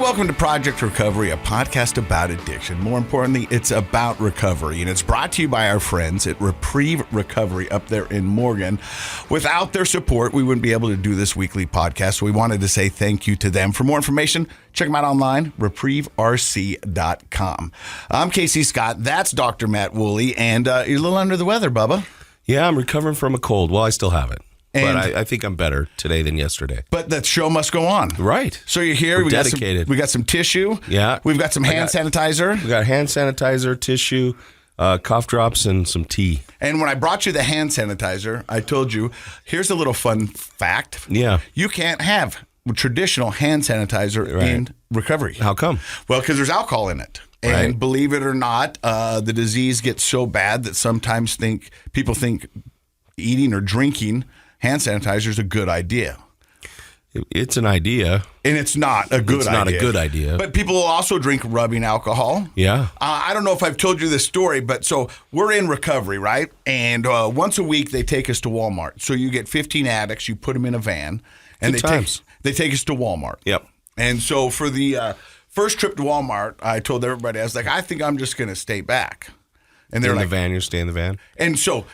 welcome to Project Recovery, a podcast about addiction. More importantly, it's about recovery, and it's brought to you by our friends at Reprieve Recovery up there in Morgan. Without their support, we wouldn't be able to do this weekly podcast, so we wanted to say thank you to them. For more information, check them out online, reprieverc.com. I'm Casey Scott. That's Dr. Matt Woolley, and you're a little under the weather, Bubba. Yeah, I'm recovering from a cold. Well, I still have it. But I think I'm better today than yesterday. But the show must go on. Right. So you're here. We're dedicated. We got some tissue. Yeah. We've got some hand sanitizer. We got hand sanitizer, tissue, cough drops, and some tea. And when I brought you the hand sanitizer, I told you, here's a little fun fact. Yeah. You can't have traditional hand sanitizer in recovery. How come? Well, because there's alcohol in it. And believe it or not, the disease gets so bad that sometimes people think eating or drinking hand sanitizer is a good idea. It's an idea. And it's not a good idea. It's not a good idea. But people will also drink rubbing alcohol. Yeah. I don't know if I've told you this story, but so we're in recovery, right? And once a week they take us to Walmart. So you get 15 addicts, you put them in a van, and they take us to Walmart. Yep. And so for the first trip to Walmart, I told everybody, I was like, I think I'm just going to stay back. And they're in like, the van, you stay in the van? And so,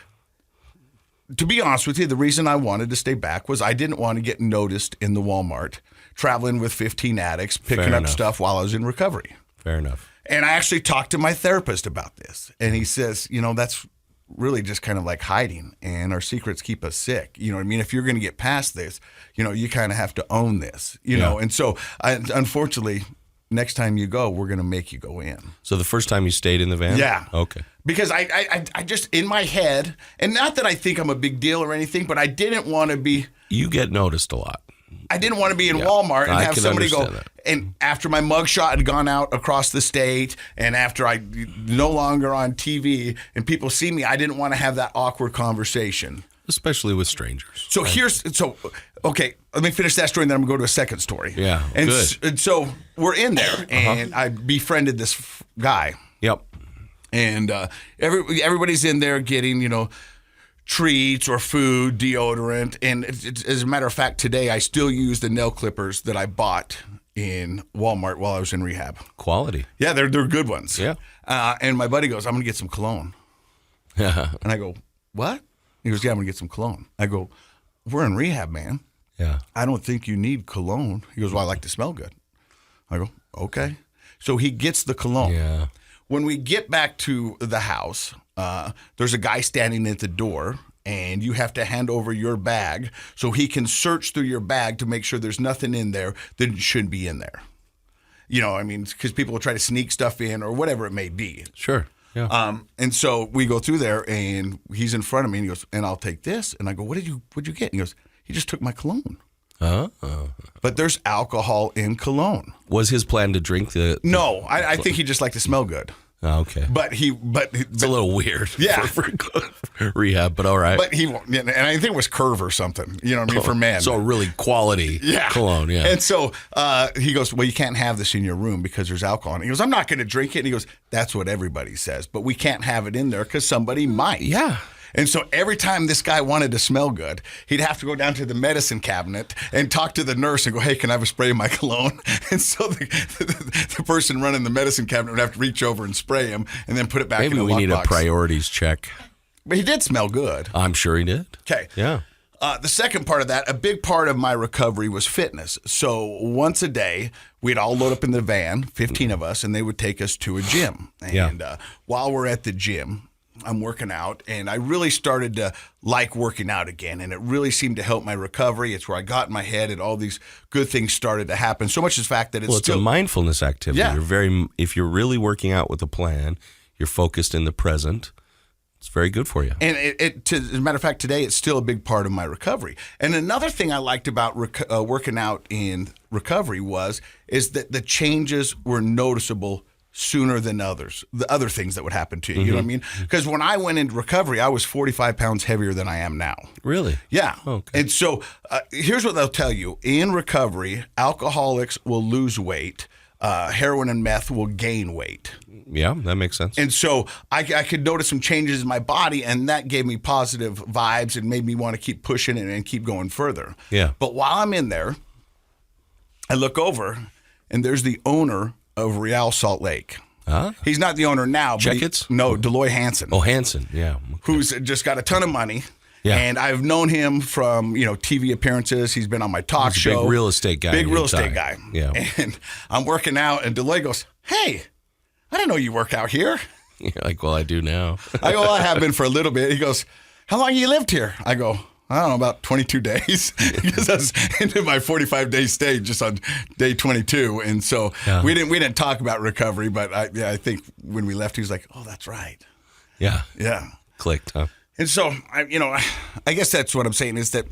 to be honest with you, the reason I wanted to stay back was I didn't want to get noticed in the Walmart traveling with 15 addicts, picking up stuff while I was in recovery. Fair enough. And I actually talked to my therapist about this. And he says, that's really just kind of like hiding. And our secrets keep us sick. You know what I mean? If you're going to get past this, you kind of have to own this, know. And so, unfortunately, next time you go, we're going to make you go in. So the first time you stayed in the van? Yeah. Okay. Because I just, in my head, and not that I think I'm a big deal or anything, but I didn't want to be. You get noticed a lot. I didn't want to be in Walmart and have somebody go. And after my mugshot had gone out across the state, and after I no longer on TV, and people see me, I didn't want to have that awkward conversation. Especially with strangers. So okay, let me finish that story, and then I'm going to go to a second story. Yeah, good. And so we're in there, and I befriended this guy. Yep. And everybody's in there getting, treats or food, deodorant. And as a matter of fact, today I still use the nail clippers that I bought in Walmart while I was in rehab. Quality. Yeah, they're good ones. Yeah. And my buddy goes, I'm going to get some cologne. And I go, what? He goes, yeah, I'm going to get some cologne. I go, we're in rehab, man. Yeah. I don't think you need cologne. He goes, well, I like to smell good. I go, okay. So he gets the cologne. Yeah. When we get back to the house, there's a guy standing at the door, and you have to hand over your bag so he can search through your bag to make sure there's nothing in there that shouldn't be in there. Because people will try to sneak stuff in or whatever it may be. Sure. Yeah. And so we go through there, and he's in front of me, and he goes, and I'll take this. And I go, what'd you get? And he goes, he just took my cologne. But there's alcohol in cologne. Was his plan to drink the No, I think he just liked to smell good. Oh, okay. It's a little weird. Yeah. For rehab, but all right. But and I think it was Curve or something, for men. So really quality cologne, yeah. And so he goes, well, you can't have this in your room because there's alcohol in it. He goes, I'm not going to drink it. And he goes, that's what everybody says, but we can't have it in there because somebody might. Yeah. And so every time this guy wanted to smell good, he'd have to go down to the medicine cabinet and talk to the nurse and go, hey, can I have a spray of my cologne? And so the person running the medicine cabinet would have to reach over and spray him and then put it back in the lockbox. Maybe we need a priorities check. But he did smell good. I'm sure he did. Okay. Yeah. The second part of that, a big part of my recovery was fitness. So once a day, we'd all load up in the van, 15 of us, and they would take us to a gym. And while we're at the gym, I'm working out, and I really started to like working out again, and it really seemed to help my recovery. It's where I got in my head, and all these good things started to happen. So much as the fact that it's a mindfulness activity. Yeah. If you're really working out with a plan, you're focused in the present. It's very good for you. And as a matter of fact, today it's still a big part of my recovery. And another thing I liked about working out in recovery is that the changes were noticeable sooner than the other things that would happen to you. You know what I mean? Because when I went into recovery, I was 45 pounds heavier than I am now. Really? Yeah. Okay. And so here's what they'll tell you. In recovery, alcoholics will lose weight. Heroin and meth will gain weight. Yeah, that makes sense. And so I could notice some changes in my body, and that gave me positive vibes and made me want to keep pushing it and keep going further. Yeah. But while I'm in there, I look over, and there's the owner of Real Salt Lake. Huh? He's not the owner now. Check-Its? No, Deloy Hansen. Oh, Hansen, yeah. Okay. Who's just got a ton of money. Yeah. And I've known him from, TV appearances. He's been on my talk He's a show. big real estate guy. Big real estate guy. Yeah. And I'm working out, and Deloy goes, "Hey, I didn't know you work out here." You're like, well, I do now. I go, "Well, I have been for a little bit." He goes, "How long you lived here?" I go, "I don't know, about 22 days." Because I was into my 45-day stay just on day 22. And so we didn't talk about recovery, but I think when we left, he was like, "Oh, that's right." Yeah. Yeah. Clicked, huh? And so, I guess that's what I'm saying is that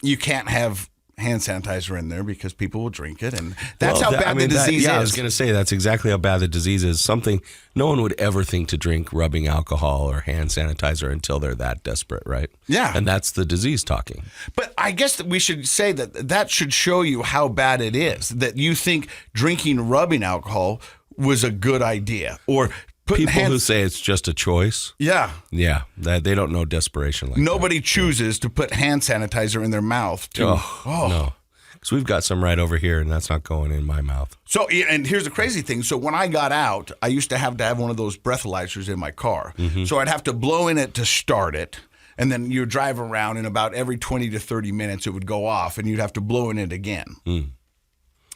you can't have hand sanitizer in there because people will drink it. And that's how bad the disease is. Yeah, I was going to say that's exactly how bad the disease is. Something no one would ever think to drink rubbing alcohol or hand sanitizer until they're that desperate, right? Yeah. And that's the disease talking. But I guess that we should say that should show you how bad it is, that you think drinking rubbing alcohol was a good idea. Or people who say it's just a choice. Yeah. Yeah. That they don't know desperation like Nobody that. chooses to put hand sanitizer in their mouth. No. Because we've got some right over here, and that's not going in my mouth. So, and here's the crazy thing. So when I got out, I used to have one of those breathalyzers in my car. Mm-hmm. So I'd have to blow in it to start it. And then you drive around, and about every 20 to 30 minutes, it would go off, and you'd have to blow in it again.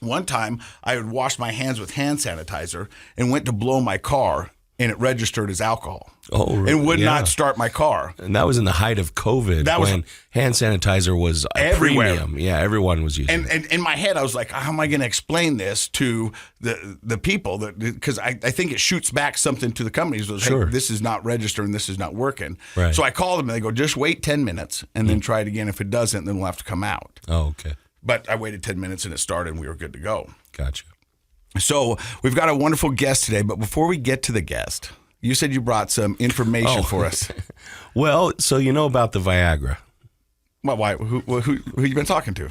One time, I would wash my hands with hand sanitizer and went to blow my car, and it registered as alcohol. Oh, really? And would not start my car. And that was in the height of COVID when hand sanitizer was a everywhere. Premium. Yeah, everyone was using it. And in my head, I was like, how am I going to explain this to the people? Because I think it shoots back something to the companies. Hey, sure. This is not registering. This is not working. Right. So I called them, and they go, just wait 10 minutes and then try it again. If it doesn't, then we'll have to come out. Oh, okay. But I waited 10 minutes, and it started, and we were good to go. Gotcha. So we've got a wonderful guest today. But before we get to the guest, you said you brought some information for us. Well, so you know about the Viagra. Well, why? Who you been talking to?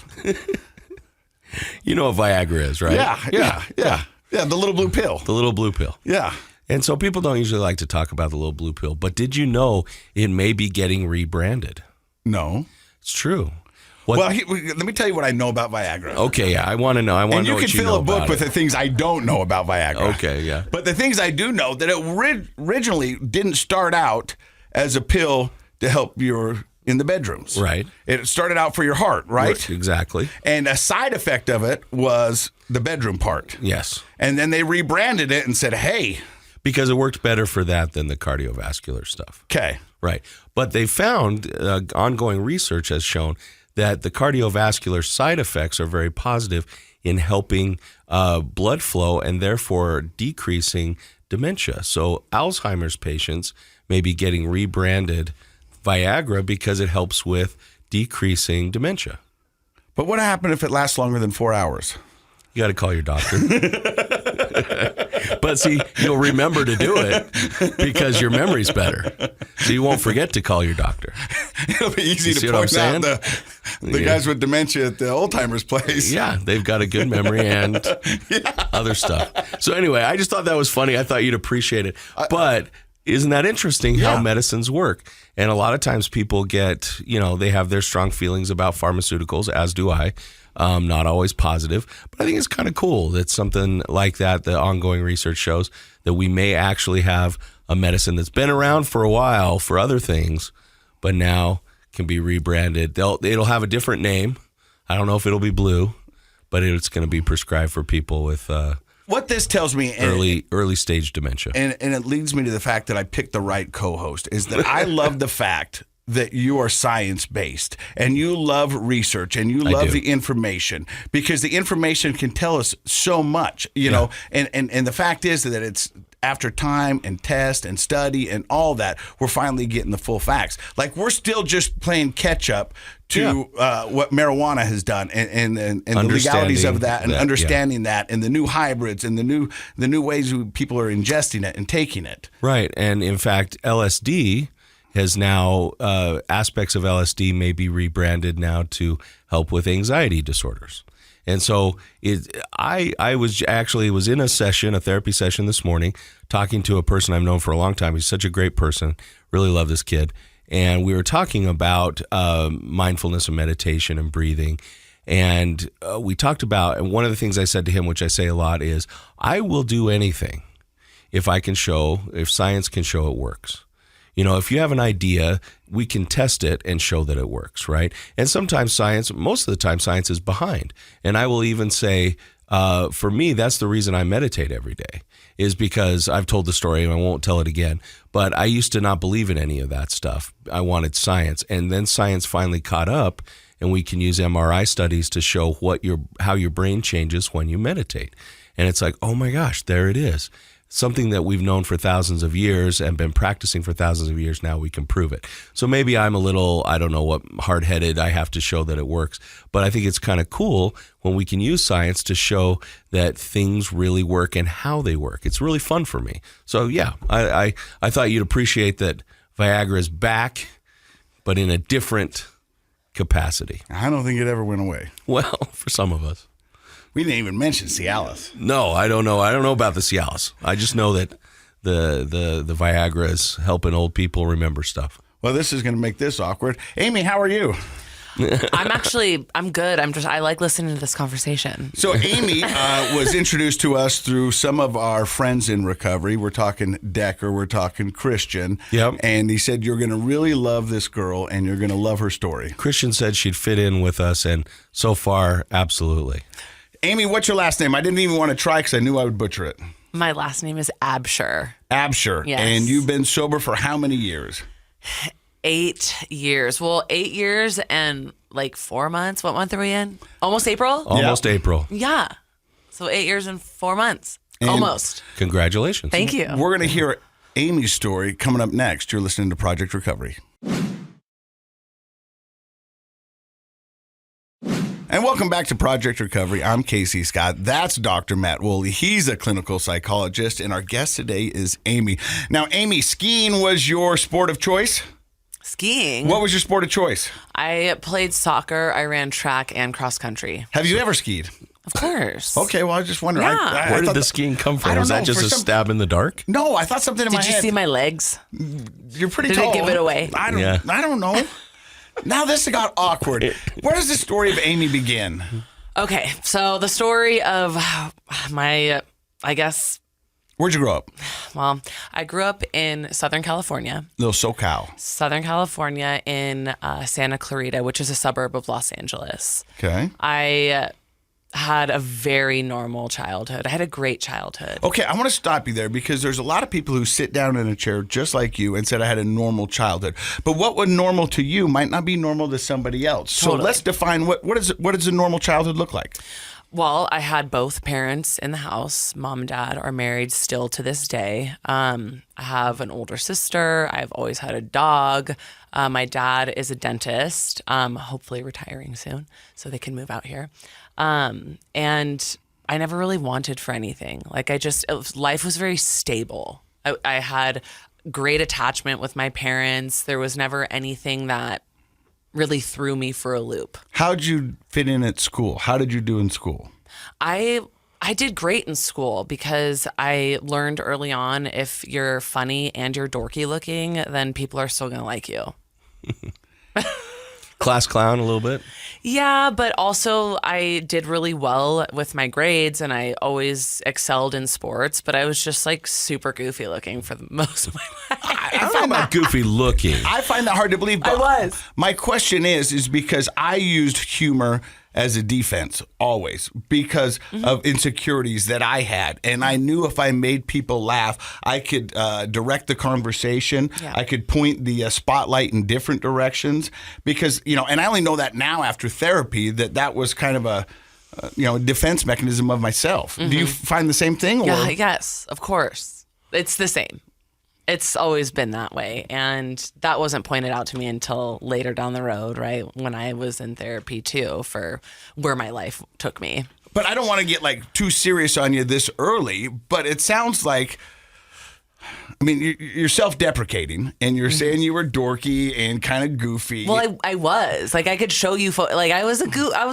You know what Viagra is, right? Yeah. The little blue pill. The little blue pill. Yeah. And so people don't usually like to talk about the little blue pill, but did you know it may be getting rebranded? No. It's true. Well, let me tell you what I know about Viagra. Okay, yeah, I want to know. And you can fill a book with the things I don't know about Viagra. Okay, yeah. But the things I do know, that it originally didn't start out as a pill to help you in the bedrooms. Right. It started out for your heart, right? Exactly. And a side effect of it was the bedroom part. Yes. And then they rebranded it and said, hey. Because it worked better for that than the cardiovascular stuff. Okay. Right. But they found, ongoing research has shown that the cardiovascular side effects are very positive in helping blood flow and therefore decreasing dementia. So Alzheimer's patients may be getting rebranded Viagra because it helps with decreasing dementia. But what happened if it lasts longer than 4 hours? You got to call your doctor. But see, you'll remember to do it because your memory's better. So you won't forget to call your doctor. It'll be easy to point out the guys with dementia at the old timers place. Yeah, they've got a good memory and other stuff. So anyway, I just thought that was funny. I thought you'd appreciate it. But isn't that interesting how medicines work? And a lot of times people get, they have their strong feelings about pharmaceuticals, as do I. Not always positive, but I think it's kind of cool that something like that, the ongoing research shows that we may actually have a medicine that's been around for a while for other things, but now can be rebranded. It'll have a different name. I don't know if it'll be blue, but it's going to be prescribed for people with what this tells me, early stage dementia. And it leads me to the fact that I picked the right co-host, is that I love the fact that you are science-based and you love research and you love the information, because the information can tell us so much, know, and the fact is that it's after time and test and study and all that, we're finally getting the full facts. Like, we're still just playing catch up to what marijuana has done and the legalities of that and understanding that and the new hybrids and the new ways people are ingesting it and taking it. Right. And in fact, LSD has now, aspects of LSD may be rebranded now to help with anxiety disorders. And so I was in a therapy session this morning, talking to a person I've known for a long time. He's such a great person. Really love this kid. And we were talking about mindfulness and meditation and breathing. And we talked about, and one of the things I said to him, which I say a lot, is I will do anything if science can show it works. If you have an idea, we can test it and show that it works, right? And sometimes most of the time, science is behind. And I will even say, for me, that's the reason I meditate every day, is because I've told the story and I won't tell it again, but I used to not believe in any of that stuff. I wanted science. And then science finally caught up, and we can use MRI studies to show how your brain changes when you meditate. And it's like, oh my gosh, there it is. Something that we've known for thousands of years and been practicing for thousands of years, now we can prove it. So maybe I'm a little, I don't know what, hard-headed. I have to show that it works. But I think it's kind of cool when we can use science to show that things really work and how they work. It's really fun for me. So yeah, I thought you'd appreciate that Viagra is back, but in a different capacity. I don't think it ever went away. Well, for some of us. We didn't even mention Cialis. No, I don't know. I don't know about the Cialis. I just know that the Viagra is helping old people remember stuff. Well, this is going to make this awkward. Amy, how are you? I'm good. I like listening to this conversation. So Amy was introduced to us through some of our friends in recovery. We're talking Decker, we're talking Christian. Yep. And he said, you're going to really love this girl and you're going to love her story. Christian said she'd fit in with us, and so far, absolutely. Amy, what's your last name? I didn't even want to try because I knew I would butcher it. My last name is Abshere. Abshere. Yes. And you've been sober for how many years? 8 years. Well, 8 years and like 4 months. What month are we in? Almost April? Almost April. Yeah. So 8 years and 4 months. And almost. Congratulations. Thank you. We're going to hear Amy's story coming up next. You're listening to Project Recovery. And welcome back to Project Recovery. I'm Casey Scott. That's Dr. Matt Woolley. He's a clinical psychologist, and our guest today is Amy. Now, Amy, skiing was your sport of choice? Skiing? What was your sport of choice? I played soccer. I ran track and cross country. Have you ever skied? Of course. Okay, well, I was just wondering. Yeah. Where did the skiing come from? Was that just a stab in the dark? No, I thought something in my head. Did you see my legs? You're pretty Did tall. it give it away? I don't know. Now this got awkward. Where does the story of Amy begin? Okay, so the story of my, I guess, Where'd you grow up? well, I grew up in Southern California. Little SoCal. Southern California in Santa Clarita, which is a suburb of Los Angeles. Okay. I had a very normal childhood. I had a great childhood. Okay, I want to stop you there because there's a lot of people who sit down in a chair just like you and said I had a normal childhood. But what was normal to you might not be normal to somebody else. Totally. So let's define what does a normal childhood look like? Well, I had both parents in the house. Mom and dad are married still to this day. I have an older sister. I've always had a dog. My dad is a dentist, hopefully retiring soon so they can move out here. And I never really wanted for anything. Like life was very stable. I had great attachment with my parents. There was never anything that really threw me for a loop. How'd you fit in at school? How did you do in school? I did great in school because I learned early on if you're funny and you're dorky looking, then people are still going to like you. Class clown a little bit? Yeah, but also I did really well with my grades and I always excelled in sports, but I was just like super goofy looking for the most of my life. I don't know about goofy looking. I find that hard to believe. But I was. My question is because I used humor as a defense always because of insecurities that I had. And I knew if I made people laugh, I could direct the conversation. Yeah. I could point the spotlight in different directions because, and I only know that now after therapy that was kind of a defense mechanism of myself. Do you find the same thing? Or? Yeah, yes, of course. It's the same. It's always been that way. And that wasn't pointed out to me until later down the road, right? When I was in therapy too, for where my life took me. But I don't want to get too serious on you this early, but it sounds like, you're self-deprecating and you're saying you were dorky and kind of goofy. Well, I was. I could show you, I was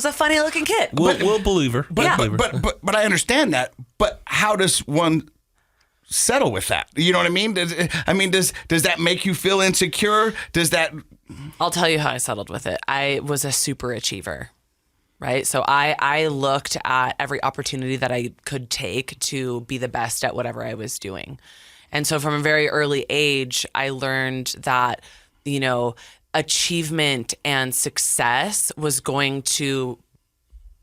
a funny looking kid. We'll believe her. Yeah. But I understand that. But how does one settle with that? You know what I mean? Does that make you feel insecure? Does that? I'll tell you how I settled with it. I was a super achiever. right? So I looked at every opportunity that I could take to be the best at whatever I was doing. And so from a very early age, I learned that, achievement and success was going to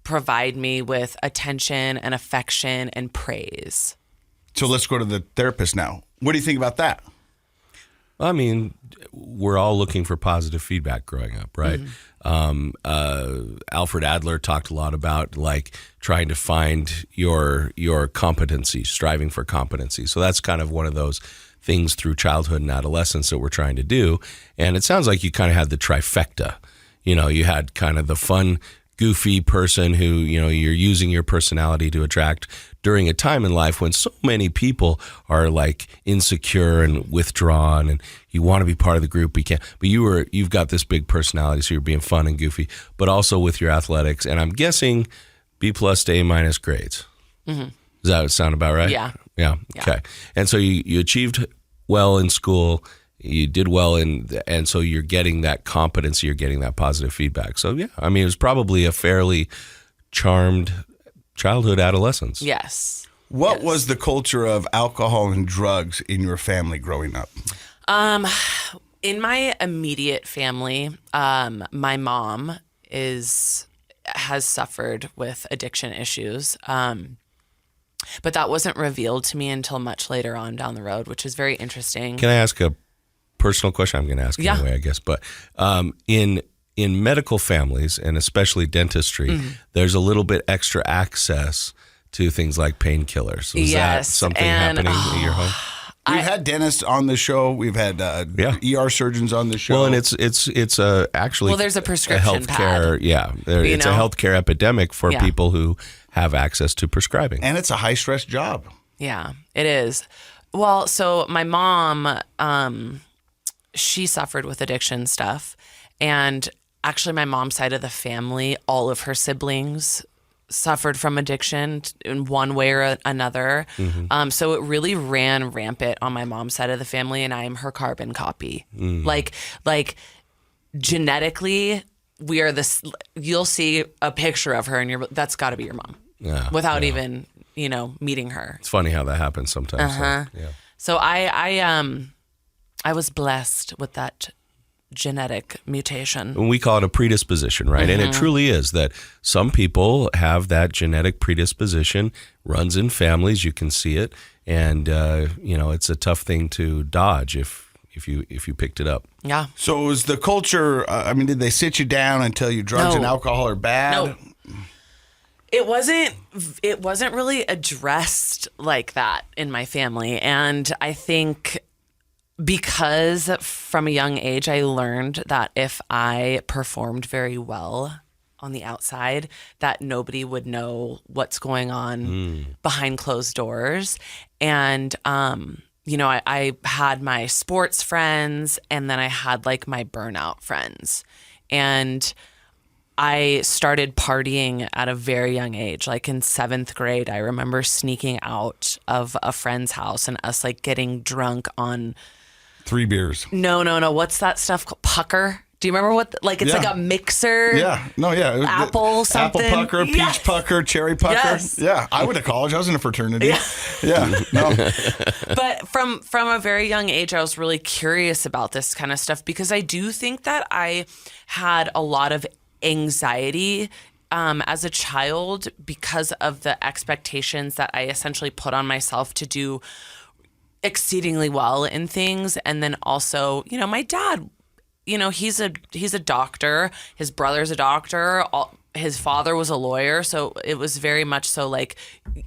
provide me with attention and affection and praise. So let's go to the therapist now. What do you think about that? I mean, we're all looking for positive feedback growing up, right? Alfred Adler talked a lot about like trying to find your competency, striving for competency. So that's kind of one of those things through childhood and adolescence that we're trying to do. And it sounds like you kind of had the trifecta. You had kind of the fun, goofy person who, you're using your personality to attract during a time in life when so many people are like insecure and withdrawn and you want to be part of the group, but you can't. But you've got this big personality, so you're being fun and goofy, but also with your athletics. And I'm guessing B+ to A- grades. Mm-hmm. Does that sound about right? Yeah. Yeah. Okay. And so you achieved well in school. You did well and so you're getting that competency, you're getting that positive feedback. So yeah, I mean, it was probably a fairly charmed childhood, adolescence. Yes. What was the culture of alcohol and drugs in your family growing up? In my immediate family, my mom has suffered with addiction issues. But that wasn't revealed to me until much later on down the road, which is very interesting. Can I ask a personal question? I'm going to ask anyway, I guess. But in medical families, and especially dentistry, there's a little bit extra access to things like painkillers. Was that something happening in your home? We've had dentists on the show. We've had ER surgeons on the show. Well, and it's actually there's a prescription healthcare. pad. Yeah, it's a healthcare epidemic for people who have access to prescribing, and it's a high stress job. Yeah, it is. Well, so my mom, she suffered with addiction stuff, and actually, my mom's side of the family, all of her siblings suffered from addiction in one way or another. Mm-hmm. So it really ran rampant on my mom's side of the family, and I am her carbon copy. Mm. Like genetically, we are this. You'll see a picture of her, and that's got to be your mom, without even meeting her. It's funny how that happens sometimes. Uh-huh. So I was blessed with that genetic mutation. And we call it a predisposition, right? Mm-hmm. And it truly is that some people have that genetic predisposition, runs in families, you can see it, and it's a tough thing to dodge if you picked it up. Yeah. So was the culture, did they sit you down and tell you drugs and alcohol are bad? No. It wasn't really addressed like that in my family, and I think because from a young age, I learned that if I performed very well on the outside, that nobody would know what's going on behind closed doors. And, I had my sports friends, and then I had like my burnout friends. And I started partying at a very young age. Like in 7th grade, I remember sneaking out of a friend's house and us like getting drunk on 3 beers. No. What's that stuff called? Pucker? Do you remember what? Like it's like a mixer. Yeah. No. Yeah. Apple something. Apple pucker, peach pucker, cherry pucker. Yes. Yeah. I went to college. I was in a fraternity. Yeah. No. But from a very young age, I was really curious about this kind of stuff because I do think that I had a lot of anxiety as a child because of the expectations that I essentially put on myself to do exceedingly well in things. And then also, my dad, he's a doctor, his brother's a doctor, his father was a lawyer. So it was very much so like,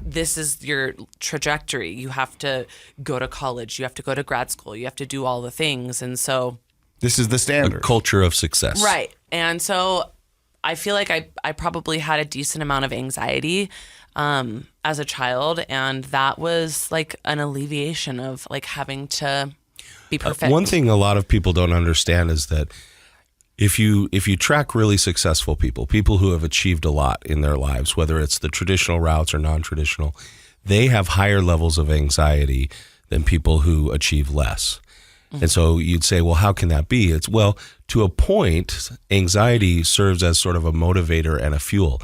this is your trajectory. You have to go to college, you have to go to grad school, you have to do all the things. And so this is the standard. A culture of success. Right. And so I feel like I probably had a decent amount of anxiety as a child, and that was like an alleviation of like having to be perfect. One thing a lot of people don't understand is that if you track really successful people who have achieved a lot in their lives, whether it's the traditional routes or non-traditional, they have higher levels of anxiety than people who achieve less. Mm-hmm. And so you'd say, well, how can that be? It's, well, to a point, anxiety serves as sort of a motivator and a fuel.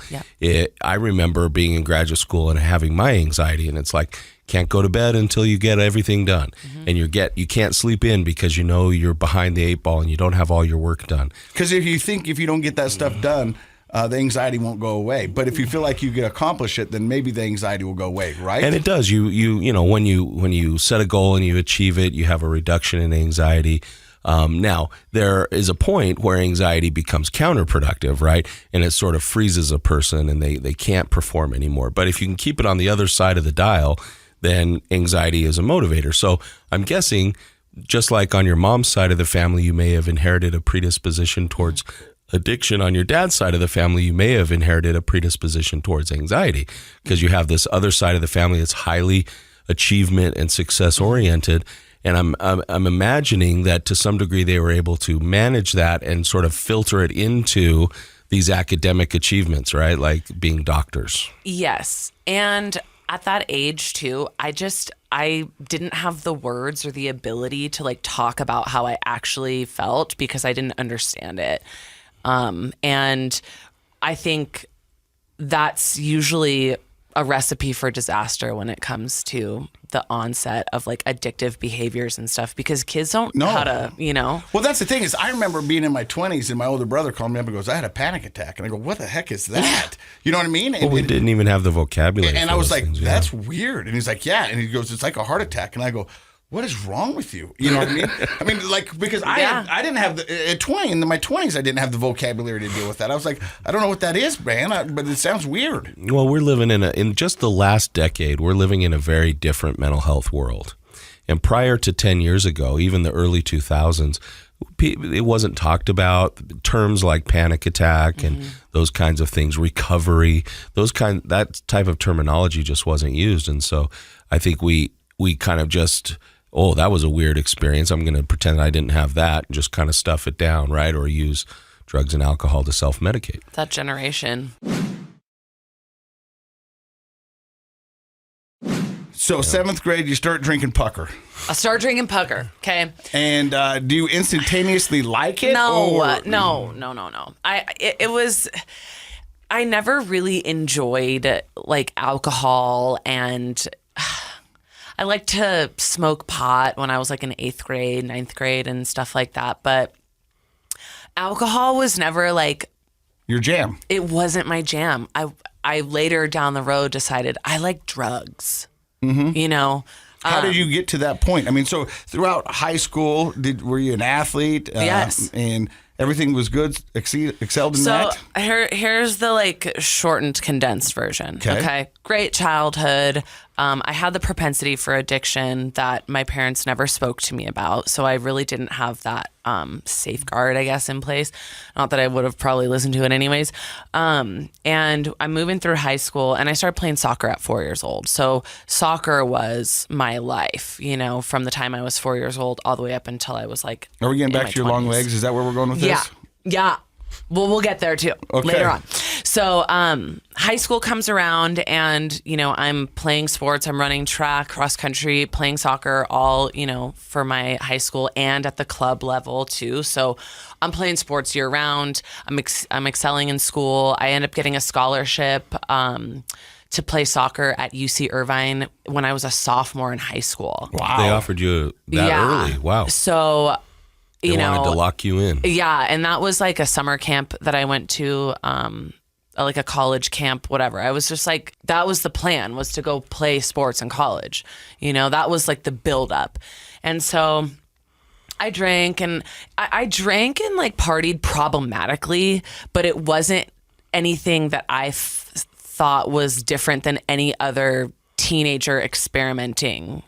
I remember being in graduate school and having my anxiety, and it's like, can't go to bed until you get everything done. And you can't sleep in because you know you're behind the 8 ball and you don't have all your work done. Because if you don't get that stuff done, the anxiety won't go away. But if you feel like you can accomplish it, then maybe the anxiety will go away, right? And it does. You know, when you set a goal and you achieve it, you have a reduction in anxiety. Now, there is a point where anxiety becomes counterproductive, right? And it sort of freezes a person and they can't perform anymore. But if you can keep it on the other side of the dial, then anxiety is a motivator. So I'm guessing, just like on your mom's side of the family, you may have inherited a predisposition towards addiction. On your dad's side of the family, you may have inherited a predisposition towards anxiety because you have this other side of the family that's highly achievement and success oriented. And I'm imagining that to some degree they were able to manage that and sort of filter it into these academic achievements, right? Like being doctors. Yes. And at that age too, I didn't have the words or the ability to like talk about how I actually felt because I didn't understand it. And I think that's usually a recipe for disaster when it comes to the onset of like addictive behaviors and stuff, because kids don't know how to, Well, that's the thing is I remember being in my 20s and my older brother called me up and goes, I had a panic attack. And I go, what the heck is that? You know what I mean? Well, we didn't even have the vocabulary. And I was like, that's weird. And he's like, yeah. And he goes, it's like a heart attack. And I go, what is wrong with you? You know what I mean? I mean, like, because I didn't have in my 20s, I didn't have the vocabulary to deal with that. I was like, I don't know what that is, man, but it sounds weird. Well, we're living in just the last decade, we're living in a very different mental health world. And prior to 10 years ago, even the early 2000s, it wasn't talked about. Terms like panic attack and those kinds of things, recovery, that type of terminology just wasn't used. And so I think we kind of just, oh, that was a weird experience, I'm going to pretend I didn't have that, and just kind of stuff it down, right? Or use drugs and alcohol to self-medicate. That generation. So 7th grade, you start drinking pucker. I start drinking pucker, okay? And do you instantaneously like it? No. I never really enjoyed like alcohol, and I liked to smoke pot when I was like in 8th grade, 9th grade and stuff like that. But alcohol was never like your jam. It wasn't my jam. I later down the road decided I like drugs, How did you get to that point? I mean, so throughout high school, were you an athlete? Yes. And everything was good, excelled in that? So here's the like shortened, condensed version. Okay. Great childhood. I had the propensity for addiction that my parents never spoke to me about. So I really didn't have that safeguard, I guess, in place. Not that I would have probably listened to it anyways. And I'm moving through high school and I started playing soccer at 4 years old. So soccer was my life, from the time I was 4 years old all the way up until I was like, are we getting back to your 20s. Long legs? Is that where we're going with this? Yeah. Well, we'll get there too later on. So high school comes around and, I'm playing sports. I'm running track, cross country, playing soccer, all, for my high school and at the club level too. So I'm playing sports year round. I'm excelling in school. I end up getting a scholarship to play soccer at UC Irvine when I was a sophomore in high school. Wow. They offered you that early. Wow. So they wanted to lock you in. Yeah, and that was like a summer camp that I went to, like a college camp, whatever. I was just like, that was the plan, was to go play sports in college. That was like the buildup. And so I drank and I drank and like partied problematically, but it wasn't anything that I thought was different than any other teenager experimenting.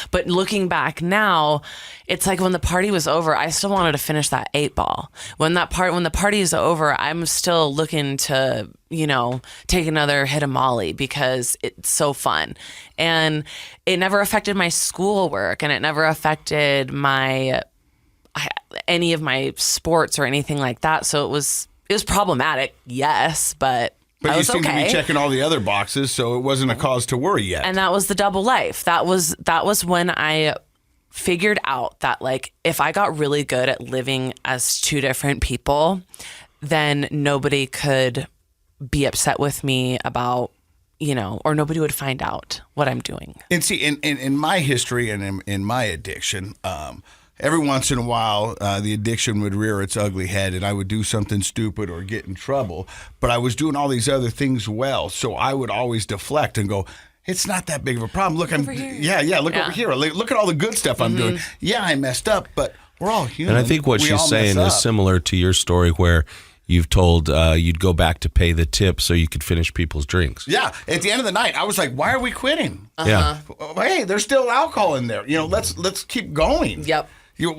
But looking back now, it's like when the party was over, I still wanted to finish that 8 ball. When the party is over, I'm still looking to, take another hit of Molly because it's so fun. And it never affected my schoolwork and it never affected any of my sports or anything like that. So it was problematic, yes, but you seem to be checking all the other boxes, so it wasn't a cause to worry yet. And that was the double life. That was when I figured out that like if I got really good at living as two different people, then nobody could be upset with me about, or nobody would find out what I'm doing. And see, in my history and in my addiction, every once in a while, the addiction would rear its ugly head and I would do something stupid or get in trouble. But I was doing all these other things well. So I would always deflect and go, it's not that big of a problem. Look, over here. Look over here. Look at all the good stuff I'm doing. Yeah, I messed up, but we're all human. And I think what she's saying is similar to your story where you've told you'd go back to pay the tip so you could finish people's drinks. Yeah. At the end of the night, I was like, why are we quitting? Yeah. Hey, there's still alcohol in there. Let's keep going. Yep. You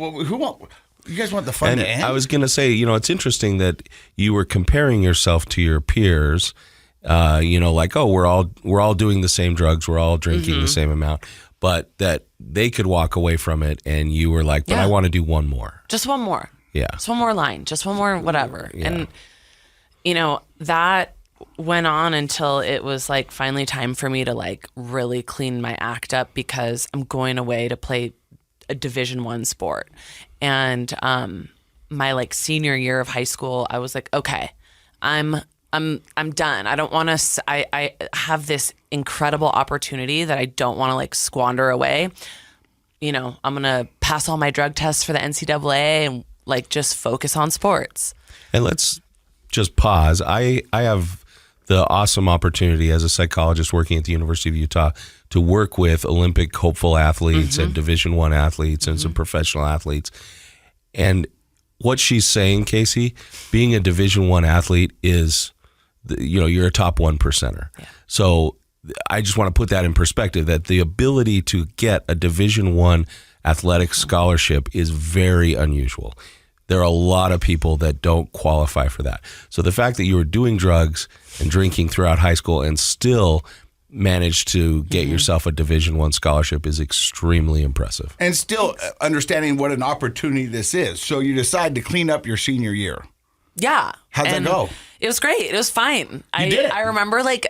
guys want the fun And to end? I was going to say, it's interesting that you were comparing yourself to your peers. Like, oh, we're all doing the same drugs, we're all drinking the same amount, but that they could walk away from it, and you were like, but I want to do one more. Just one more. Yeah. Just one more line. Just one more whatever. Yeah. And, that went on until it was like finally time for me to like really clean my act up because I'm going away to play a Division I sport. And my like senior year of high school, I was like, okay, I'm done. I don't want to, I have this incredible opportunity that I don't want to like squander away. I'm going to pass all my drug tests for the NCAA and like just focus on sports. And let's just pause. I have the awesome opportunity as a psychologist working at the University of Utah to work with Olympic hopeful athletes and Division I athletes and some professional athletes. And what she's saying, Casey, being a Division I athlete is, you're a top 1%er. Yeah. So I just want to put that in perspective, that the ability to get a Division I athletic scholarship is very unusual. There are a lot of people that don't qualify for that. So the fact that you were doing drugs and drinking throughout high school and still managed to get yourself a Division I scholarship is extremely impressive. And still understanding what an opportunity this is. So you decide to clean up your senior year. Yeah. How'd that go? It was great. It was fine. You did it. I remember like,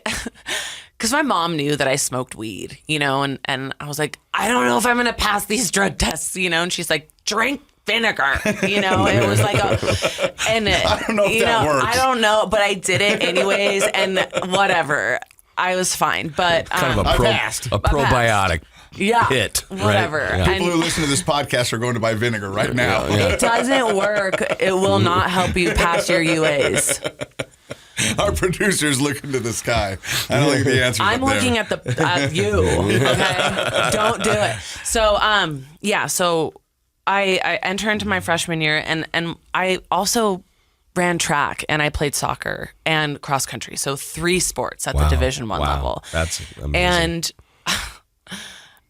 because my mom knew that I smoked weed, and I was like, I don't know if I'm going to pass these drug tests, and she's like, drink vinegar, it was like and I don't know if that works. I don't know, but I did it anyways, and whatever, I was fine. But kind of a probiotic hit, whatever. Right? Yeah. People who listen to this podcast are going to buy vinegar right now. Yeah. It doesn't work. It will not help you pass your UAs. Our producer's looking to the sky. I don't think the answer's I'm up looking there. at you. Okay, don't do it. So so I enter into my freshman year, and I also ran track, and I played soccer and cross country. So 3 sports at the Division I level. That's amazing.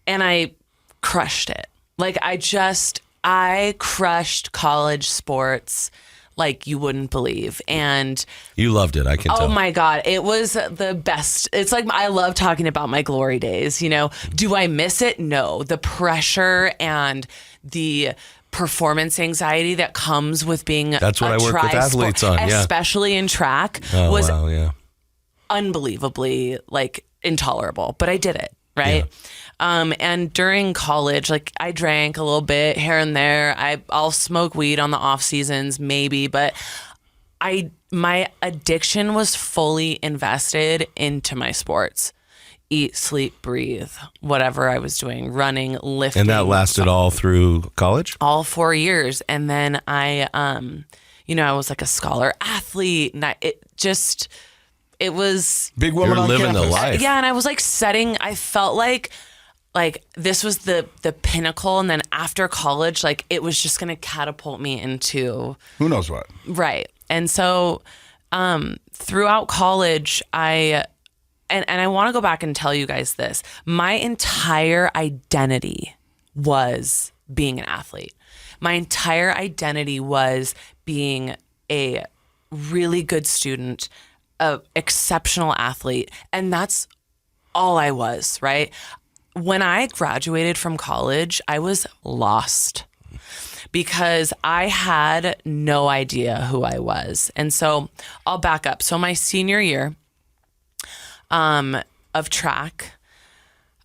And I crushed it. Like I crushed college sports like you wouldn't believe. And you loved it, I can tell. Oh my God, it was the best. It's like, I love talking about my glory days, Do I miss it? No. The pressure and the performance anxiety that comes with being That's what I work with athletes on, yeah. Especially in track, was unbelievably like intolerable. But I did it, right? Yeah. And during college, like I drank a little bit here and there. I'll smoke weed on the off seasons, maybe, but my addiction was fully invested into my sports. Eat, sleep, breathe, whatever I was doing, running, lifting. And that lasted all through college? All 4 years. And then I was like a scholar athlete, and it was big woman You're on living campus. the life. Yeah, and I was like I felt like this was the pinnacle, and then after college, like it was just gonna catapult me into who knows what. Right. And so throughout college, I want to go back and tell you guys this. My entire identity was being an athlete. My entire identity was being a really good student, an exceptional athlete, and that's all I was, right? When I graduated from college, I was lost because I had no idea who I was. And so I'll back up. So my senior year of track,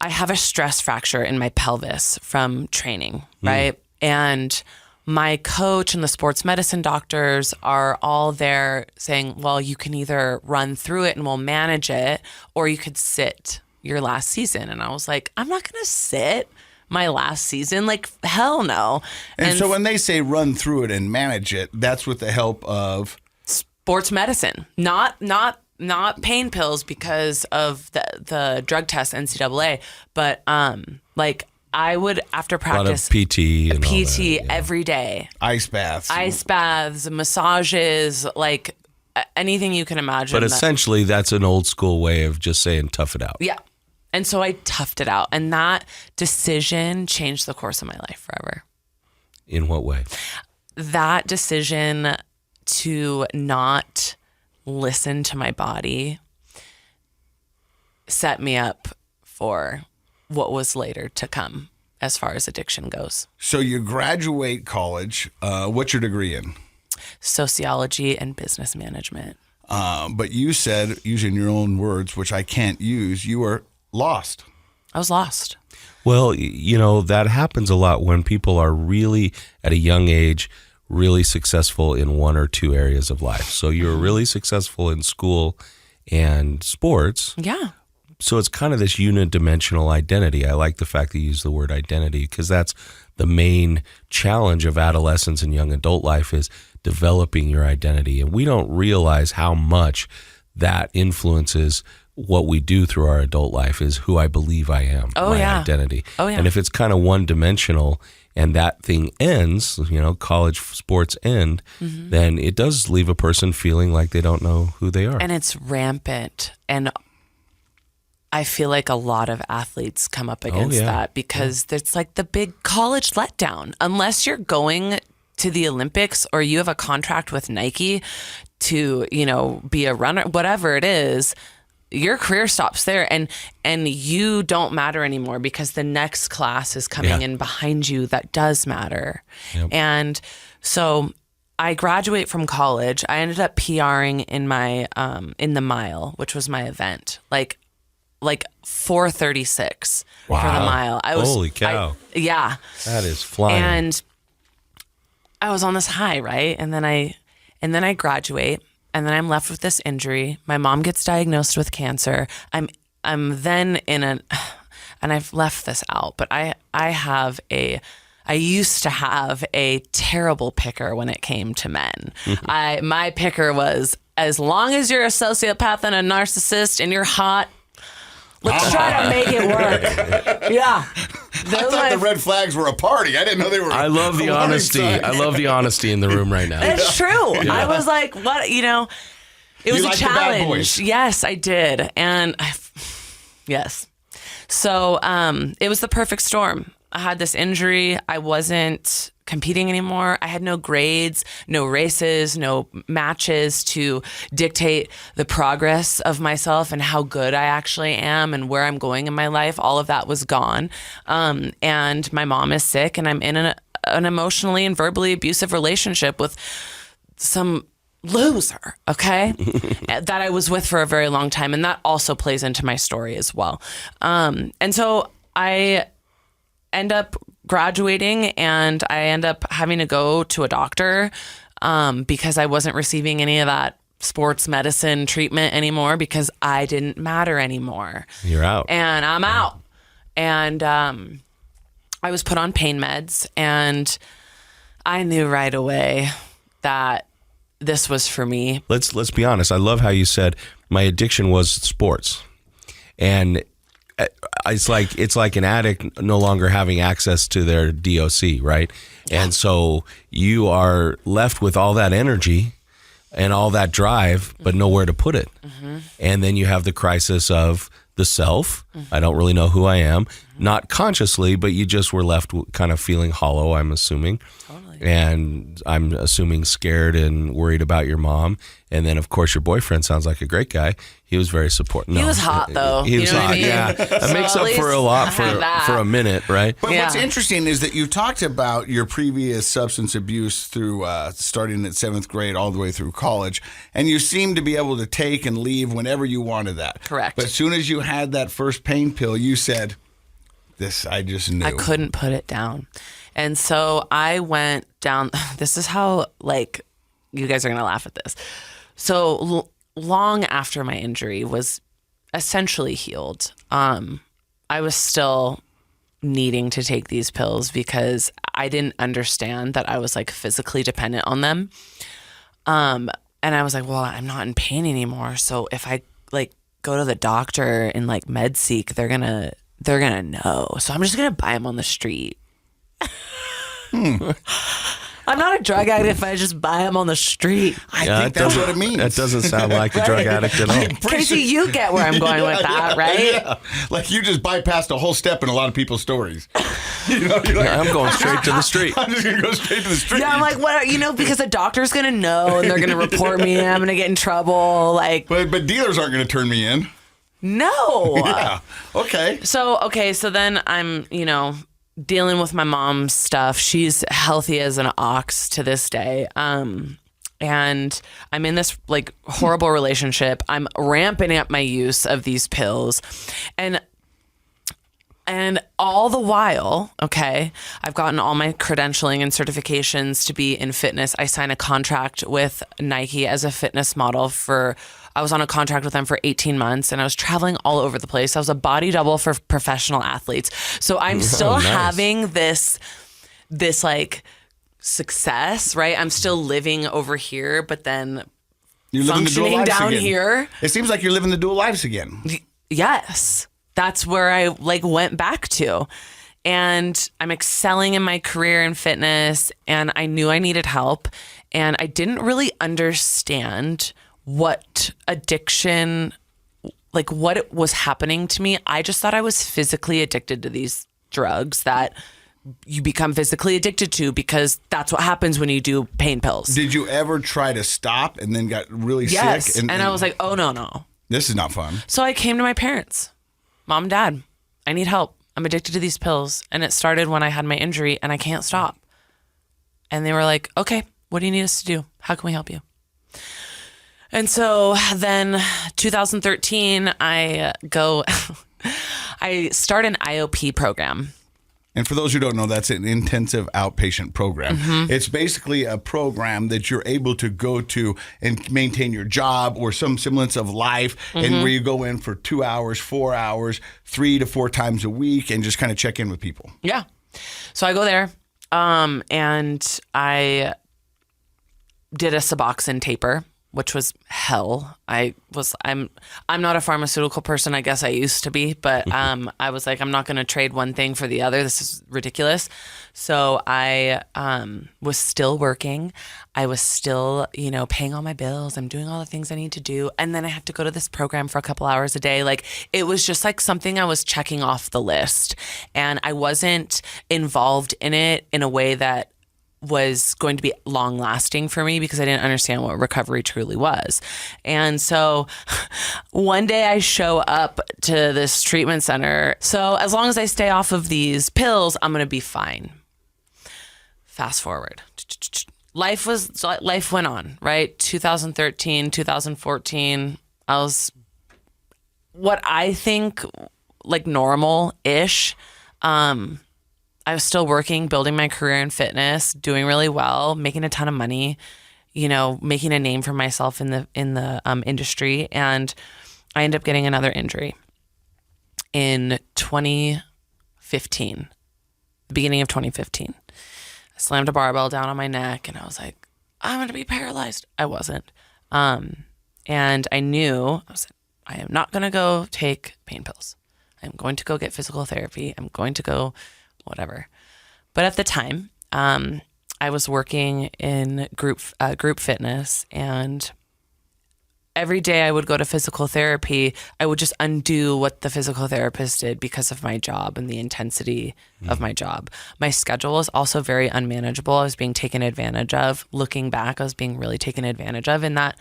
I have a stress fracture in my pelvis from training, right? And my coach and the sports medicine doctors are all there saying, well, you can either run through it and we'll manage it, or you could sit your last season. And I was like, I'm not going to sit my last season. Like, hell no. And so when they say run through it and manage it, that's with the help of sports medicine, not pain pills because of the drug test NCAA, but like I would, after practice, a lot of PT and all that, yeah. every day. ice baths, massages, like anything you can imagine. But essentially, that's an old school way of just saying tough it out. Yeah. And so I toughed it out. And that decision changed the course of my life forever. In what way? That decision to not listen to my body set me up for what was later to come as far as addiction goes. So you graduate college. What's your degree in? Sociology and business management. But you said, using your own words, which I can't use, you were lost. I was lost. Well, you know, that happens a lot when people are really, at a young age, really successful in one or two areas of life. So you're really successful in school and sports. Yeah. So it's kind of this unidimensional identity. I like the fact that you use the word identity because that's the main challenge of adolescence and young adult life is developing your identity. And we don't realize how much that influences what we do through our adult life is who I believe I am, my identity. Oh, yeah. And if it's kind of one-dimensional and that thing ends, you know, college sports end, then it does leave a person feeling like they don't know who they are. And it's rampant. And I feel like a lot of athletes come up against that because it's like the big college letdown. Unless you're going to the Olympics or you have a contract with Nike to, you know, be a runner, whatever it is, your career stops there and you don't matter anymore because the next class is coming in behind you that does matter. Yep. And so I graduate from college. I ended up PRing in my in the mile, which was my event. Like 4:36 for the mile. Holy cow. Yeah. That is flying. And I was on this high, right? And then I graduate. And then I'm left with this injury. My mom gets diagnosed with cancer. I'm then and I've left this out, but I used to have a terrible picker when it came to men. My picker was, as long as you're a sociopath and a narcissist and you're hot, let's try to make it work. Yeah. I thought the red flags were a party. I didn't know they were. I love the honesty. I love the honesty in the room right now. It's true. Yeah. I was like, what, you know, it was a challenge. Yes, I did. And yes. So it was the perfect storm. I had this injury. I wasn't competing anymore. I had no grades, no races, no matches to dictate the progress of myself and how good I actually am and where I'm going in my life. All of that was gone. And my mom is sick and I'm in an emotionally and verbally abusive relationship with some loser, okay, that I was with for a very long time. And that also plays into my story as well. And so I end up graduating and I end up having to go to a doctor because I wasn't receiving any of that sports medicine treatment anymore because I didn't matter anymore. You're out. And I'm out. And I was put on pain meds and I knew right away that this was for me. Let's be honest. I love how you said my addiction was sports. And it's like an addict no longer having access to their DOC, right? Yeah. And so you are left with all that energy and all that drive, but nowhere to put it. Mm-hmm. And then you have the crisis of the self. Mm-hmm. I don't really know who I am, not consciously, but you just were left kind of feeling hollow, I'm assuming. Totally. And I'm assuming scared and worried about your mom. And then, of course, your boyfriend sounds like a great guy. He was very supportive. He was hot, though. He was hot, yeah. That makes up for a lot for a minute, right? But what's interesting is that you talked about your previous substance abuse through starting at 7th grade all the way through college, and you seemed to be able to take and leave whenever you wanted that. Correct. But as soon as you had that first pain pill, you said, I just knew. I couldn't put it down. And so I went down. This is how, like, you guys are going to laugh at this. So long after my injury was essentially healed, I was still needing to take these pills because I didn't understand that I was like physically dependent on them. And I was like, well, I'm not in pain anymore. So if I like go to the doctor and like med seek, they're gonna know. So I'm just gonna buy them on the street. I'm not a drug addict if I just buy them on the street. I think that's what it means. That doesn't sound like a drug addict at all. Casey, you get where I'm going with that, right? Yeah. Like you just bypassed a whole step in a lot of people's stories. You're like, I'm going straight to the street. I'm just going to go straight to the street. Yeah, I'm like, what? Because the doctor's going to know and they're going to report me and I'm going to get in trouble. Like, But dealers aren't going to turn me in. No. Yeah. Okay. So then I'm, dealing with my mom's stuff. She's healthy as an ox to this day. And I'm in this like horrible relationship. I'm ramping up my use of these pills. And all the while, okay, I've gotten all my credentialing and certifications to be in fitness. I signed a contract with Nike as a fitness model I was on a contract with them for 18 months and I was traveling all over the place. I was a body double for professional athletes. So I'm still having this like success, right? I'm still living over here, but then you're living functioning the dual lives down again. Here. It seems like you're living the dual lives again. Yes. That's where I like went back to. And I'm excelling in my career in fitness and I knew I needed help and I didn't really understand what addiction, like what it was happening to me. I just thought I was physically addicted to these drugs that you become physically addicted to because that's what happens when you do pain pills. Did you ever try to stop and then got really yes. sick? And I was like, oh, no. This is not fun. So I came to my parents. Mom, Dad, I need help. I'm addicted to these pills. And it started when I had my injury and I can't stop. And they were like, okay, what do you need us to do? How can we help you? And so then 2013, I start an IOP program. And for those who don't know, that's an intensive outpatient program. Mm-hmm. It's basically a program that you're able to go to and maintain your job or some semblance of life, and where you go in for 2 hours, 4 hours, 3 to 4 times a week, and just kind of check in with people. Yeah. So I go there, and I did a Suboxone taper, which was hell. I'm not a pharmaceutical person. I guess I used to be, but I was like, I'm not going to trade one thing for the other. This is ridiculous. So I was still working. I was still, paying all my bills. I'm doing all the things I need to do. And then I have to go to this program for a couple hours a day. Like it was just like something I was checking off the list. And I wasn't involved in it in a way that was going to be long lasting for me because I didn't understand what recovery truly was. And so one day I show up to this treatment center. So as long as I stay off of these pills, I'm going to be fine. Fast forward. Life went on, right? 2013, 2014, I was what I think like normal-ish. I was still working, building my career in fitness, doing really well, making a ton of money, making a name for myself in the industry. And I ended up getting another injury in 2015, the beginning of 2015. I slammed a barbell down on my neck and I was like, I'm going to be paralyzed. I wasn't. And I knew, I am not going to go take pain pills. I'm going to go get physical therapy. I'm going to go whatever. But at the time, I was working in group fitness, and every day I would go to physical therapy, I would just undo what the physical therapist did because of my job and the intensity of my job. My schedule was also very unmanageable. I was being taken advantage of. Looking back, I was being really taken advantage of in that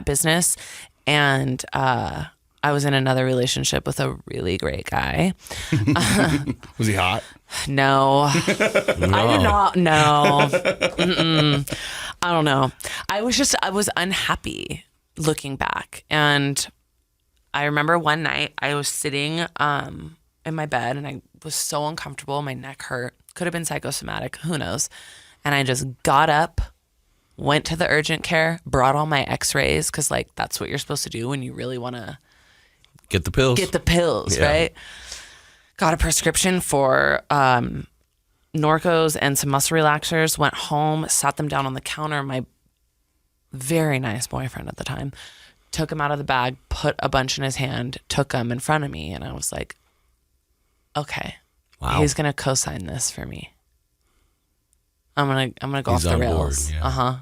business. And I was in another relationship with a really great guy. Was he hot? No. I did not. No. I don't know. I was unhappy looking back. And I remember one night I was sitting in my bed and I was so uncomfortable. My neck hurt. Could have been psychosomatic. Who knows? And I just got up, went to the urgent care, brought all my x-rays because like that's what you're supposed to do when you really want to get the pills, right? Got a prescription for Norcos and some muscle relaxers, went home, sat them down on the counter. My very nice boyfriend at the time took them out of the bag, put a bunch in his hand, took them in front of me. And I was like, okay, he's going to co-sign this for me. I'm going to go off the rails. Board, yeah.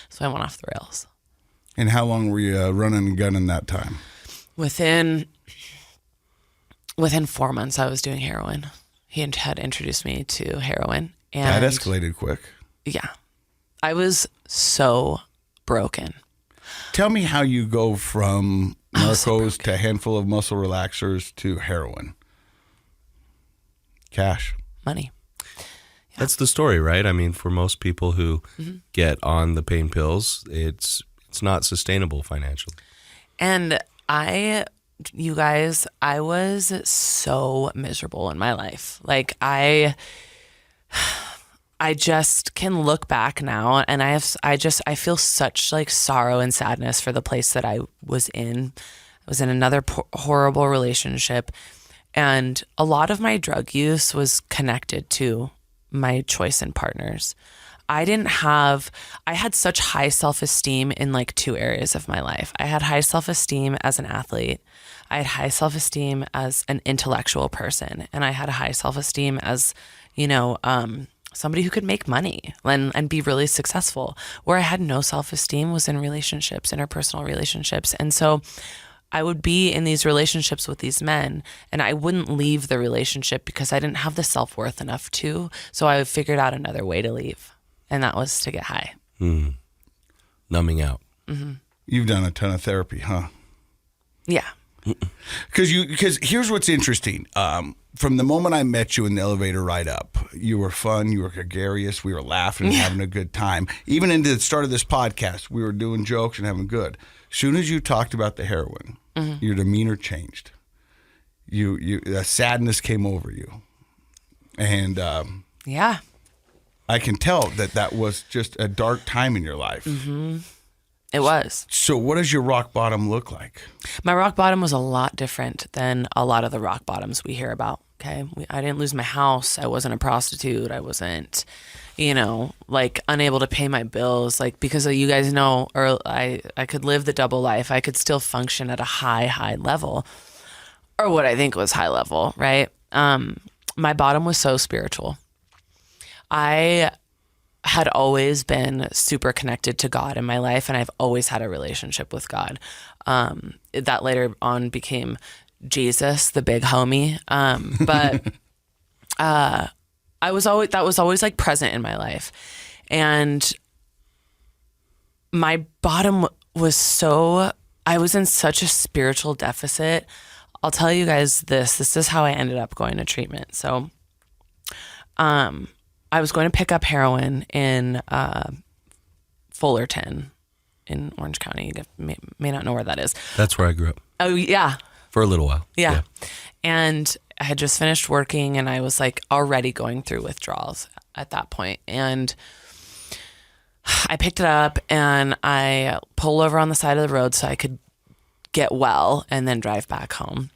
So I went off the rails. And how long were you running and gunning that time? Within 4 months, I was doing heroin. He had introduced me to heroin. And that escalated quick. Yeah. I was so broken. Tell me how you go from Narcos to a handful of muscle relaxers to heroin. Cash. Money. Yeah. That's the story, right? I mean, for most people who get on the pain pills, it's not sustainable financially. And you guys, I was so miserable in my life. Like I just can look back now and I feel such like sorrow and sadness for the place that I was in. I was in another horrible relationship, and a lot of my drug use was connected to my choice in partners. I had such high self-esteem in like two areas of my life. I had high self-esteem as an athlete. I had high self-esteem as an intellectual person. And I had a high self-esteem as, somebody who could make money and be really successful. Where I had no self-esteem was in relationships, interpersonal relationships. And so I would be in these relationships with these men and I wouldn't leave the relationship because I didn't have the self-worth enough to. So I figured out another way to leave. And that was to get high. Numbing out. Mm-hmm. You've done a ton of therapy, huh? Yeah. Because here's what's interesting. From the moment I met you in the elevator ride up, you were fun, you were gregarious, we were laughing and having a good time. Even into the start of this podcast, we were doing jokes and having good. As soon as you talked about the heroin, your demeanor changed. The sadness came over you. And yeah. I can tell that was just a dark time in your life. Mm-hmm. It was. So what does your rock bottom look like? My rock bottom was a lot different than a lot of the rock bottoms we hear about. Okay. I didn't lose my house. I wasn't a prostitute. I wasn't, like unable to pay my bills. Like, because you guys know, or I could live the double life. I could still function at a high level, or what I think was high level. Right. My bottom was so spiritual. I had always been super connected to God in my life, and I've always had a relationship with God. That later on became Jesus, the big homie. But that was always like present in my life. And my bottom was I was in such a spiritual deficit. I'll tell you guys this is how I ended up going to treatment. So, I was going to pick up heroin in Fullerton in Orange County. You may not know where that is. That's where I grew up. Oh, yeah. For a little while. Yeah. And I had just finished working and I was like already going through withdrawals at that point. And I picked it up and I pulled over on the side of the road so I could get well and then drive back home.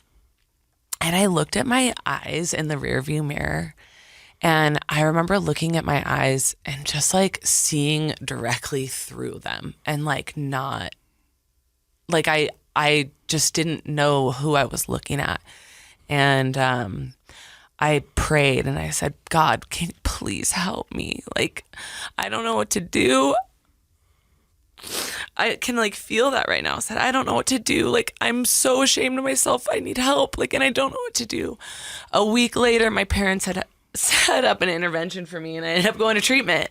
And I looked at my eyes in the rearview mirror. And I remember looking at my eyes and just like seeing directly through them and like not like I just didn't know who I was looking at. And I prayed and I said, God, can you please help me? Like, I don't know what to do. I can like feel that right now. I said, I don't know what to do. Like, I'm so ashamed of myself. I need help. Like, and I don't know what to do. A week later, my parents had set up an intervention for me and I ended up going to treatment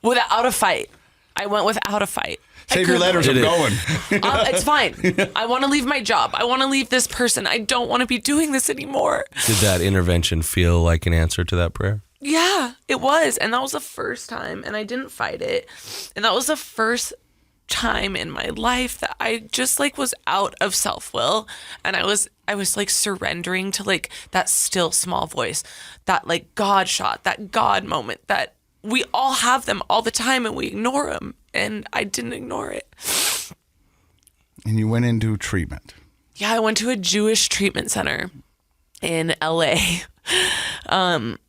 without a fight. I went without a fight. Save your letters, I'm going. It's fine. I want to leave my job. I want to leave this person. I don't want to be doing this anymore. Did that intervention feel like an answer to that prayer? Yeah, it was. And that was the first time. And I didn't fight it. And that was the first time in my life that I just like was out of self-will, and I was like surrendering to like that still small voice, that like God shot, that God moment that we all have them all the time and we ignore them, and I didn't ignore it. And you went into treatment. Yeah, I went to a Jewish treatment center in LA.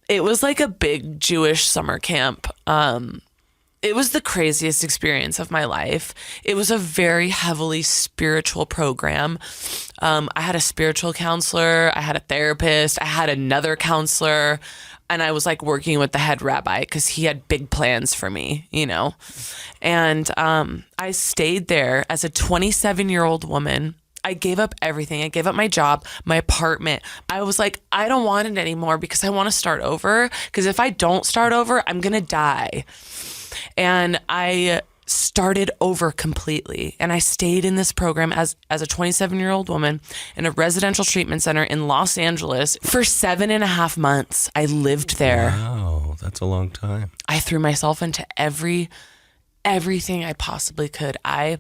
It was like a big Jewish summer camp. It was the craziest experience of my life. It was a very heavily spiritual program. I had a spiritual counselor, I had a therapist, I had another counselor, and I was like working with the head rabbi because he had big plans for me, you know? And I stayed there as a 27-year-old woman. I gave up everything. I gave up my job, my apartment. I was like, I don't want it anymore because I want to start over. Because if I don't start over, I'm going to die. And I started over completely. And I stayed in this program as a 27-year-old woman in a residential treatment center in Los Angeles for 7.5 months. I lived there. Wow, that's a long time. I threw myself into everything I possibly could. I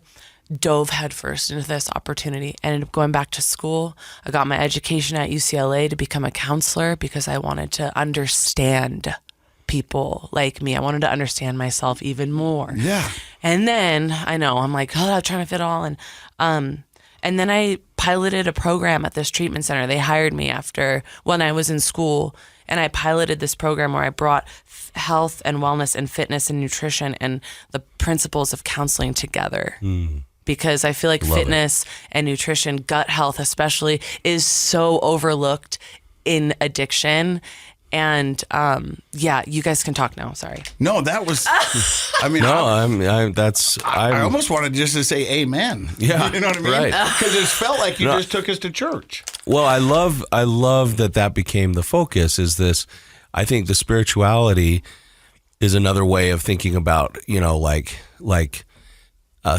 dove headfirst into this opportunity. I ended up going back to school. I got my education at UCLA to become a counselor because I wanted to understand people like me. I wanted to understand myself even more. Yeah. And then I'm like, I'm trying to fit all in. And then I piloted a program at this treatment center. They hired me when I was in school, and I piloted this program where I brought health and wellness and fitness and nutrition and the principles of counseling together. Because I feel like fitness and nutrition, gut health especially, is so overlooked in addiction. And you guys can talk now. Sorry. No, that was. I mean, I almost wanted just to say amen. Yeah, you know what I mean? Right. Because it felt like you just took us to church. Well, I love that became the focus. Is this? I think the spirituality is another way of thinking about, like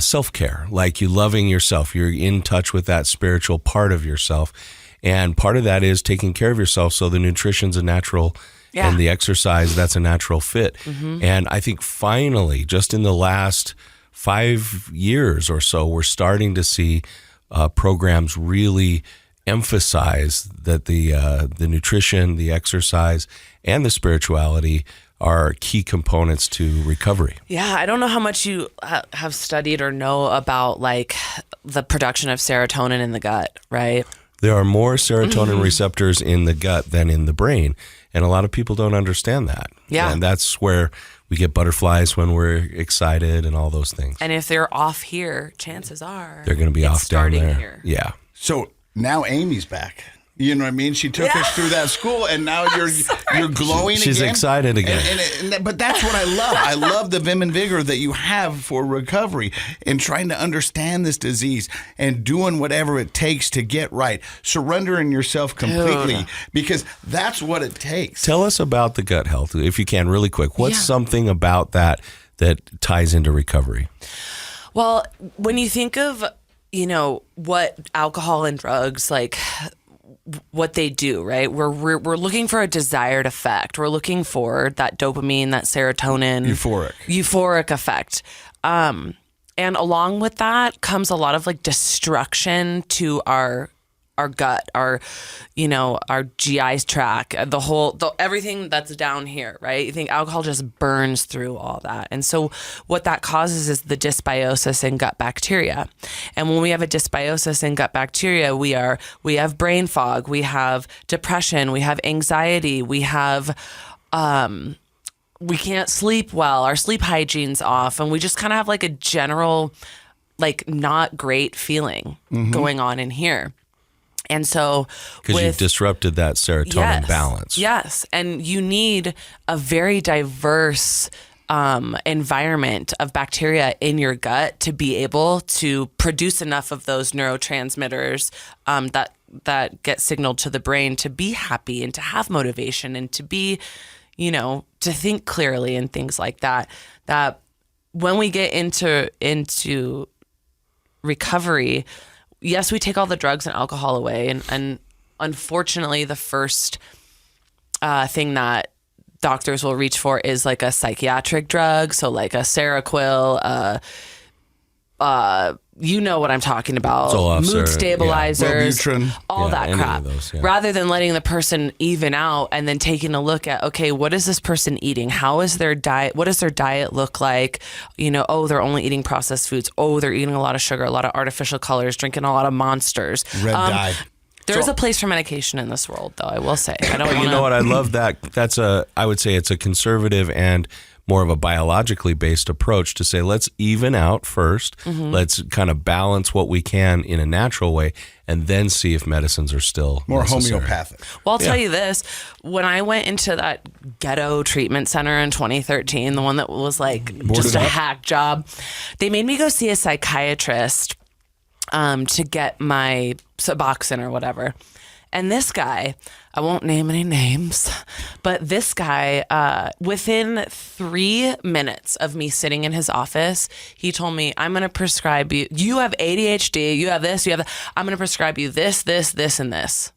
self-care, like you loving yourself. You're in touch with that spiritual part of yourself. And part of that is taking care of yourself. So the nutrition's a natural, and the exercise, that's a natural fit. Mm-hmm. And I think finally, just in the last 5 years or so, we're starting to see programs really emphasize that the nutrition, the exercise, and the spirituality are key components to recovery. Yeah, I don't know how much you have studied or know about like the production of serotonin in the gut, right? There are more serotonin receptors in the gut than in the brain, and a lot of people don't understand that. Yeah. And that's where we get butterflies when we're excited and all those things. And if they're off here, chances are they're going to be off down there. Here. Yeah. So now Amy's back. You know what I mean? She took us through that school, and now you're glowing She's again. excited again. But that's what I love. I love the vim and vigor that you have for recovery and trying to understand this disease and doing whatever it takes to get right, surrendering yourself completely, because that's what it takes. Tell us about the gut health, if you can, really quick. What's something about that ties into recovery? Well, when you think of, what alcohol and drugs, like what they do, right? We're looking for a desired effect. We're looking for that dopamine, that serotonin. Euphoric effect. And along with that comes a lot of like destruction to our gut, our GI tract, everything that's down here, right? You think alcohol just burns through all that. And so what that causes is the dysbiosis in gut bacteria. And when we have a dysbiosis in gut bacteria, we have brain fog, we have depression, we have anxiety, we have, we can't sleep well, our sleep hygiene's off, and we just kind of have like a general, like not great feeling going on in here. And so, because you've disrupted that serotonin balance. Yes. And you need a very diverse environment of bacteria in your gut to be able to produce enough of those neurotransmitters that get signaled to the brain to be happy and to have motivation and to be, to think clearly and things like that. That when we get into recovery, yes, we take all the drugs and alcohol away. And unfortunately, the first thing that doctors will reach for is like a psychiatric drug. So like a Seroquel, you know what I'm talking about. Zoloft, Mood stabilizers, Wellbutrin. all that any crap. of those, Rather than letting the person even out and then taking a look at, okay, what is this person eating? How is their diet? What does their diet look like? You know, oh, they're only eating processed foods. Oh, they're eating a lot of sugar, a lot of artificial colors, drinking a lot of Monsters. Red dye. There's a place for medication in this world, though, I will say. I don't wanna... You know what? I love that. I would say it's a conservative and more of a biologically based approach to say, let's even out first. Mm-hmm. Let's kind of balance what we can in a natural way and then see if medicines are still More necessary. homeopathic. Well, I'll tell you this. When I went into that ghetto treatment center in 2013, the one that was like just a hack job, they made me go see a psychiatrist to get my Suboxone or whatever. And this guy, I won't name any names, but this guy, within 3 minutes of me sitting in his office, he told me, I'm going to prescribe you. You have ADHD. You have this. You have that. I'm going to prescribe you this, this, this, and this.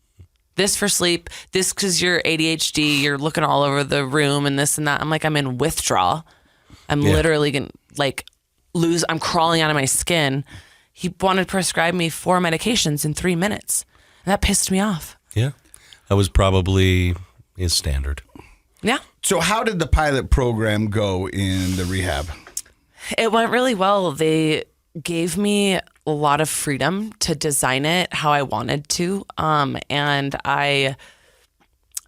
This for sleep. This because you're ADHD. You're looking all over the room and this and that. I'm like, I'm in withdrawal. I'm literally going to like lose. I'm crawling out of my skin. He wanted to prescribe me 4 medications in 3 minutes. And that pissed me off. Yeah. That was probably his standard. Yeah. So how did the pilot program go in the rehab? It went really well. They gave me a lot of freedom to design it how I wanted to. And I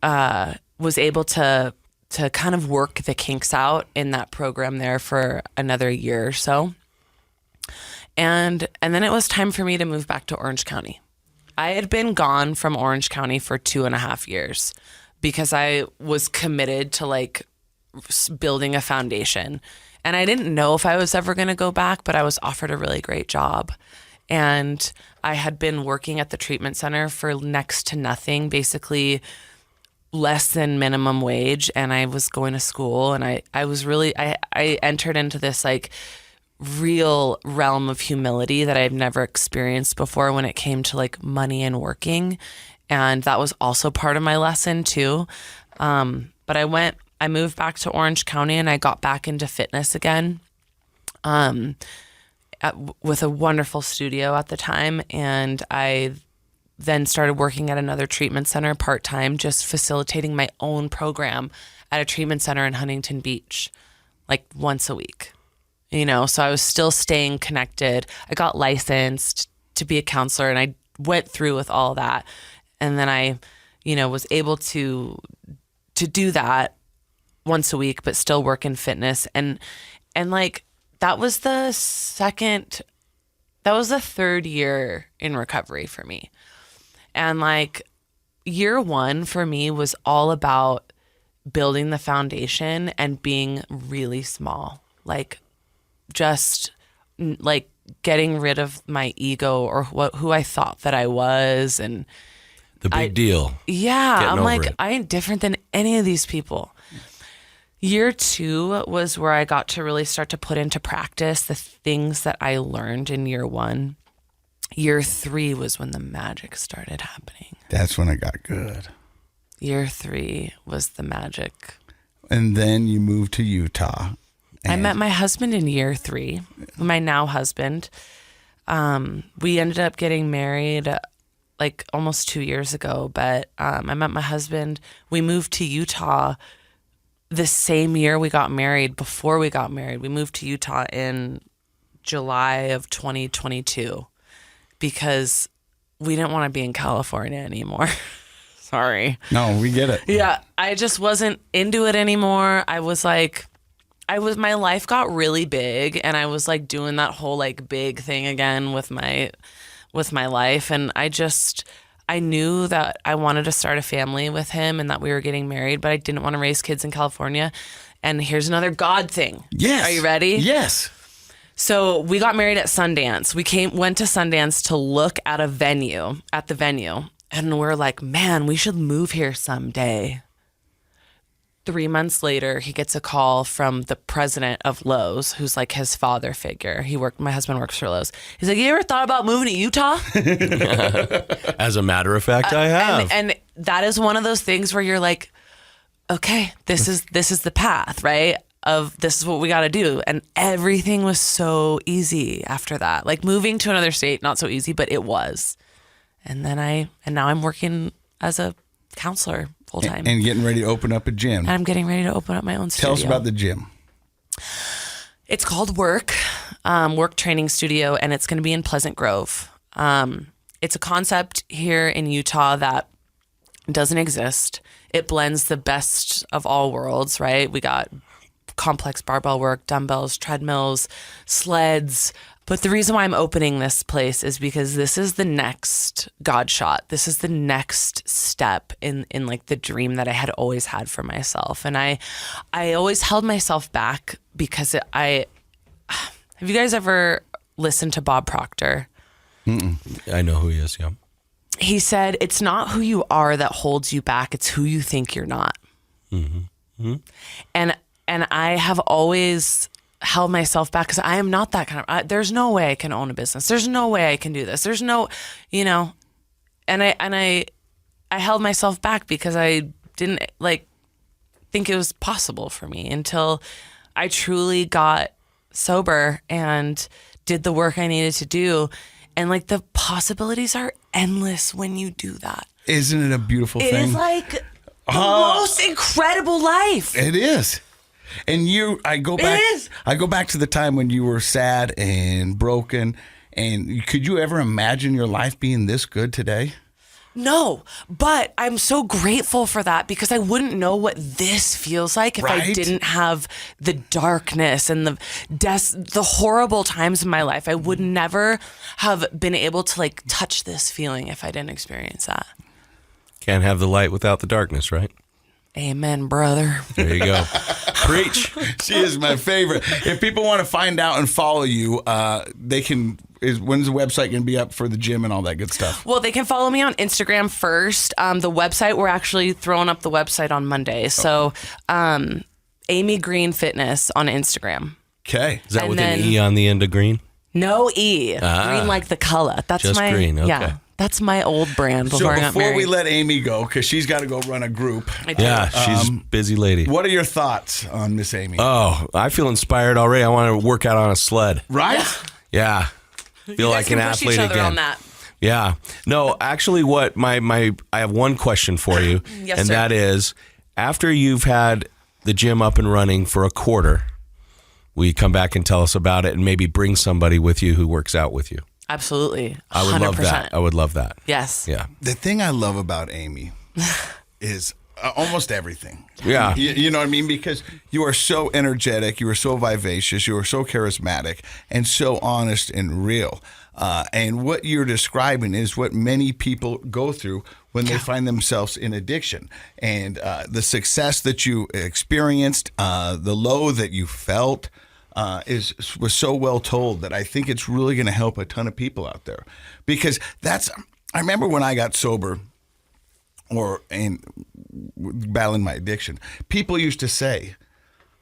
was able to kind of work the kinks out in that program there for another year or so. And then it was time for me to move back to Orange County. I had been gone from Orange County for 2.5 years because I was committed to like building a foundation. And I didn't know if I was ever going to go back, but I was offered a really great job. And I had been working at the treatment center for next to nothing, basically less than minimum wage. And I was going to school and I was really, I entered into this like real realm of humility that I've never experienced before when it came to like money and working. And that was also part of my lesson too. But I moved back to Orange County and I got back into fitness again with a wonderful studio at the time. And I then started working at another treatment center part-time, just facilitating my own program at a treatment center in Huntington Beach, like once a week. You know, so I was still staying connected. I got licensed to be a counselor and I went through with all that. And then I, you know, was able to do that once a week, but still work in fitness. And like, that was the third year in recovery for me. And like year one for me was all about building the foundation and being really small, like just like getting rid of my ego or who I thought that I was. And the big deal. Yeah. I'm like, it. I ain't different than any of these people. Year two was where I got to really start to put into practice the things that I learned in year one. Year three was when the magic started happening. That's when it got good. Year three was the magic. And then you moved to Utah. I met my husband in year three, my now husband. We ended up getting married like almost 2 years ago, but I met my husband. We moved to Utah the same year we got married. Before we got married, we moved to Utah in July of 2022 because we didn't want to be in California anymore. Sorry. No, we get it. Yeah, I just wasn't into it anymore. My life got really big and I was like doing that whole like big thing again with my life. And I knew that I wanted to start a family with him and that we were getting married, but I didn't want to raise kids in California. And here's another God thing. Yes. Are you ready? Yes. So we got married at Sundance. We went to Sundance to look at the venue. And we're like, man, we should move here someday. 3 months later, he gets a call from the president of Lowe's, who's like his father figure. My husband works for Lowe's. He's like, you ever thought about moving to Utah? As a matter of fact, I have. And that is one of those things where you're like, okay, this is the path, right? of this is what we got to do. And everything was so easy after that. Like moving to another state, not so easy, but it was. And now I'm working as a counselor full time. And getting ready to open up a gym. And I'm getting ready to open up my own studio. Tell us about the gym. It's called Work Training Studio, and it's going to be in Pleasant Grove. It's a concept here in Utah that doesn't exist. It blends the best of all worlds, right? We got complex barbell work, dumbbells, treadmills, sleds. But the reason why I'm opening this place is because this is the next God shot. This is the next step in like the dream that I had always had for myself. And I always held myself back because have you guys ever listened to Bob Proctor? Mm-mm. I know who he is, yeah. He said, it's not who you are that holds you back. It's who you think you're not. Mm-hmm. Mm-hmm. And I have always held myself back because I am not that kind of, there's no way I can own a business. There's no way I can do this. There's no, and I held myself back because I didn't think it was possible for me until I truly got sober and did the work I needed to do. And the possibilities are endless when you do that. Isn't it a beautiful thing? It is the most incredible life. It is. And I go back to the time when you were sad and broken. And could you ever imagine your life being this good today? No, but I'm so grateful for that because I wouldn't know what this feels like if I didn't have the darkness and the horrible times in my life. I would never have been able to touch this feeling if I didn't experience that. Can't have the light without the darkness, right? Amen, brother. There you go. Preach. She is my favorite. If people want to find out and follow you, they can. When's the website going to be up for the gym and all that good stuff? Well, they can follow me on Instagram first. The website, we're actually throwing up the website on Monday. So, Amy Green Fitness on Instagram. Okay. Is that with an E on the end of green? No E. Green like the color. That's just green. Okay. Yeah. That's my old brand before I got before married. we let Amy go, because she's got to go run a group. Yeah, she's a busy lady. What are your thoughts on Miss Amy? Oh, I feel inspired already. I want to work out on a sled. Right? Yeah. Feel like an athlete again. On that. Yeah. No, actually what I have one question for you. Yes, and sir. that is, after you've had the gym up and running for a quarter, will you come back and tell us about it and maybe bring somebody with you who works out with you? Absolutely. 100%. I would love that. I would love that. Yes. Yeah. The thing I love about Amy is almost everything. Yeah. You know what I mean? Because you are so energetic, you are so vivacious, you are so charismatic, and so honest and real. And what you're describing is what many people go through when they find themselves in addiction. And the success that you experienced, the low that you felt, was so well told that I think it's really going to help a ton of people out there. Because I remember when I got sober and battling my addiction, people used to say,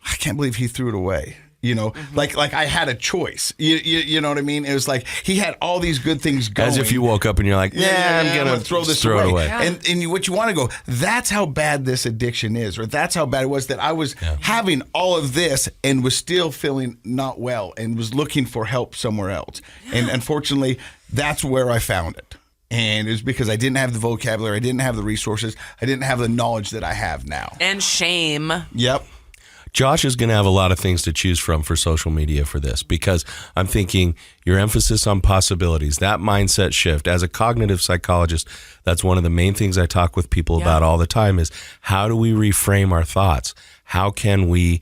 I can't believe he threw it away. Like I had a choice. You know what I mean? It was like he had all these good things going. As if you woke up and you're like, I'm going to throw this away. away. Yeah. And what you want to go, that's how bad this addiction is, or that's how bad it was that I was having all of this and was still feeling not well and was looking for help somewhere else. Yeah. And unfortunately, that's where I found it. And it was because I didn't have the vocabulary, I didn't have the resources, I didn't have the knowledge that I have now. And shame. Yep. Josh is going to have a lot of things to choose from for social media for this, because I'm thinking your emphasis on possibilities, that mindset shift. As a cognitive psychologist, that's one of the main things I talk with people about all the time is how do we reframe our thoughts? How can we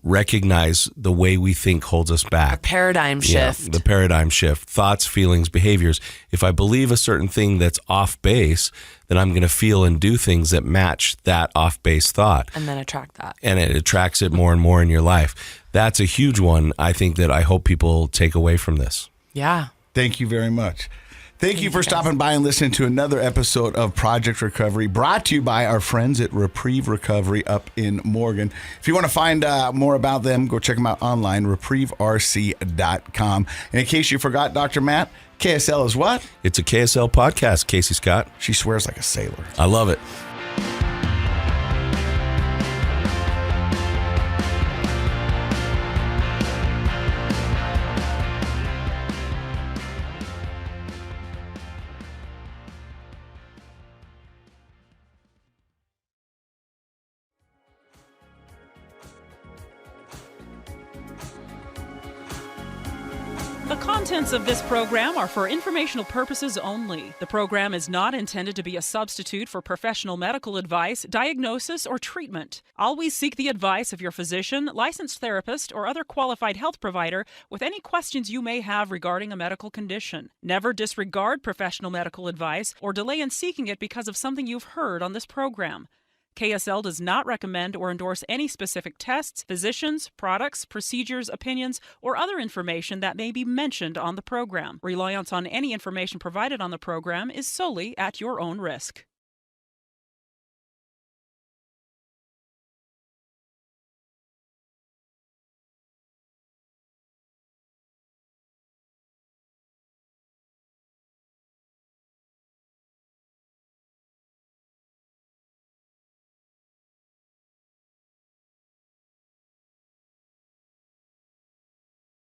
recognize the way we think holds us back? A paradigm shift. The paradigm shift. Thoughts, feelings, behaviors. If I believe a certain thing that's off base, then I'm going to feel and do things that match that off base thought. And then attract that. And it attracts it more and more in your life. That's a huge one, I think, that I hope people take away from this. Yeah. Thank you very much. Thank you for stopping by and listening to another episode of Project Recovery, brought to you by our friends at Reprieve Recovery up in Morgan. If you want to find more about them, go check them out online, reprieverc.com. And in case you forgot, Dr. Matt, KSL is what? It's a KSL podcast, Casey Scott. She swears like a sailor. I love it. The contents of this program are for informational purposes only. The program is not intended to be a substitute for professional medical advice, diagnosis, or treatment. Always seek the advice of your physician, licensed therapist, or other qualified health provider with any questions you may have regarding a medical condition. Never disregard professional medical advice or delay in seeking it because of something you've heard on this program. KSL does not recommend or endorse any specific tests, physicians, products, procedures, opinions, or other information that may be mentioned on the program. Reliance on any information provided on the program is solely at your own risk.